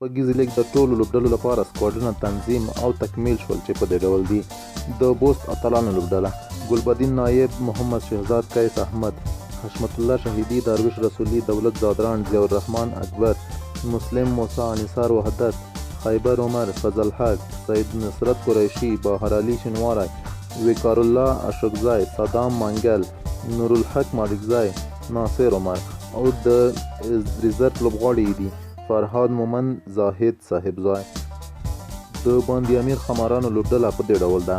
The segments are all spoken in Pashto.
شپږیزې لیګ د ټولو لوبډلو لپاره سکواډونه تنظیم او تکمیل شول چې په دې ډول دي: د بوست اتلانو لوبډله: ګلبدین نایب، محمد شهزاد، قیس احمد، حشمت الله شهیدی، درویش رسولی، دولت زادران، ضیاء الرحمن اکبر، مسلم موسی، انصار وحدت، خیبر عمر، فضل حق، سید نصرت قریشی، باهر علی شنواری، وقار الله اشوکزی، صدام منگل، نورالحق مالکزی، ناصر عمر. او د ریزرو لوبغاړي دي: فرهاد مومن، زاهد صاحبزی. د باندې امیر خمارانو لوبډله په دې ډول ده: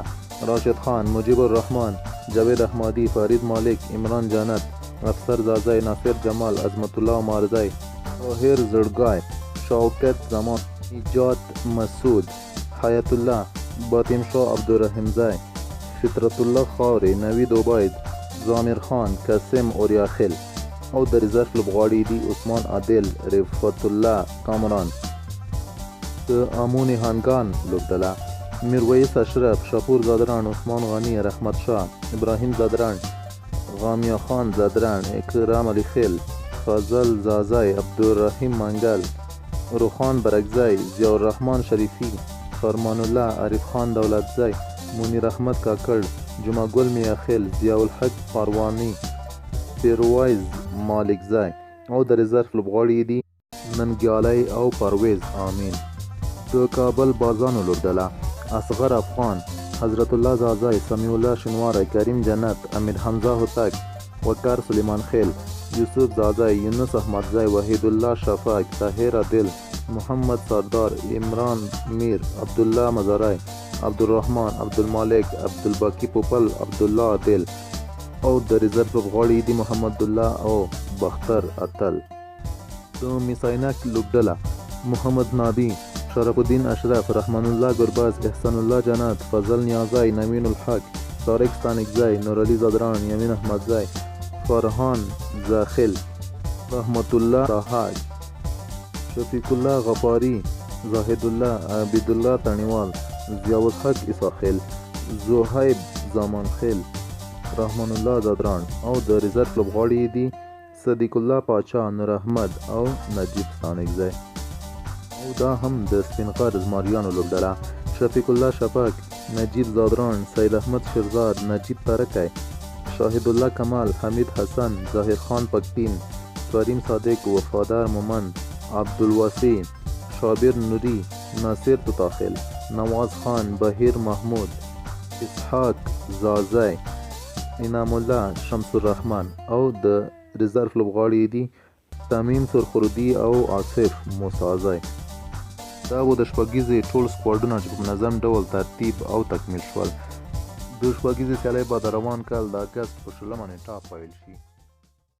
راشد خان، مجیب الرحمن، جاوید احمدی، فرید مالک، عمران جنت، افسر زازی، ناصر جمال، عظمت الله مارزی، طاهر زړګی، شوکت زمان، نجات مسعود، حیات الله، باطم شاه عبدالرحیمزی، فطرت الله خاورې، نوید عبید، ضامر خان، قاسم اوریاخیل. او د ریزرو لوبغاړي دي: عثمان عادل، رفعت الله کامران. د امون هانګان لوبډله: میرویس اشرف، شاپور زادران، عثمان غنی، رحمت شاه، ابراهیم زادران، غامیا خان زادران، اکرام علی خیل، فضل زازی، عبدالرحیم منگل، روخان برکزی، ضیاء الرحمن شریفی، فرمان الله، عارف خان دولتزی، منیر احمد کاکړ، جمعه ګل میاخیل، ضیاء الحق پاروانی، پیرویز مالکزی. او د ریزرو لوبغاړي دي: ننګیالی او پرویز امین. د کابل بازانو لوبډله: اصغر افغان، حضرت الله زازی، سمیع الله شنواری، کریم جنت، امیر حمزه هوتک، وقار سلیمان خیل، یوسف زازی، یونس احمدزی، وحید الله شفق، طاهر عادل، محمد سردار، عمران میر، عبدالله مزاری، عبدالرحمن، عبدالمالک، عبدالباقی پوپل، عبدالله عادل. او د ریزرو لوبغاړي دي: محمد الله او بختر اتل. د میساینک لوبډله: محمد نابی، شرف الدین اشرف، رحمان الله گربز، احسان الله جنت، فضل نیازی، نوین الحق، طارق ستانکزی، نورعلی زادران، یمین احمدزی، فرهان زاخل، رحمت الله راحت، شفیق الله غفاری، زاهد الله، عبید الله تڼیوال، ضیاء الحق اساخیل، زهیب زمانخیل، رحمان الله زادران. او د ریزرو لوبغاړي دي: صدیق الله پاچا، نور احمد او نجیب ستانکزی. او دا هم د سپین غر زمریانو لوبډله: شفیق الله شفق، نجیب زادران، سید احمد شیرزاد، نجیب ترکی، شاهد الله کمال، حمید حسن، ظاهر خان پکتین، کریم صادق، وفادار مومند، عبدالواسع، شابر نوری، ناصر توتاخیل، نواز خان، بهیر محمود، اسحاق زازی، انعام الله، شمس الرحمن. او د ریزرو لوبغاړي دي: تمیم سرخوردی او آصف موسازی. دا و د شپږیزې ټول سکواډونه چې په منظم ډول ترتیب او تکمیل شول. د شپږیزې سیالۍ به د روان کال د اګست په 20 نیټه پیل شي.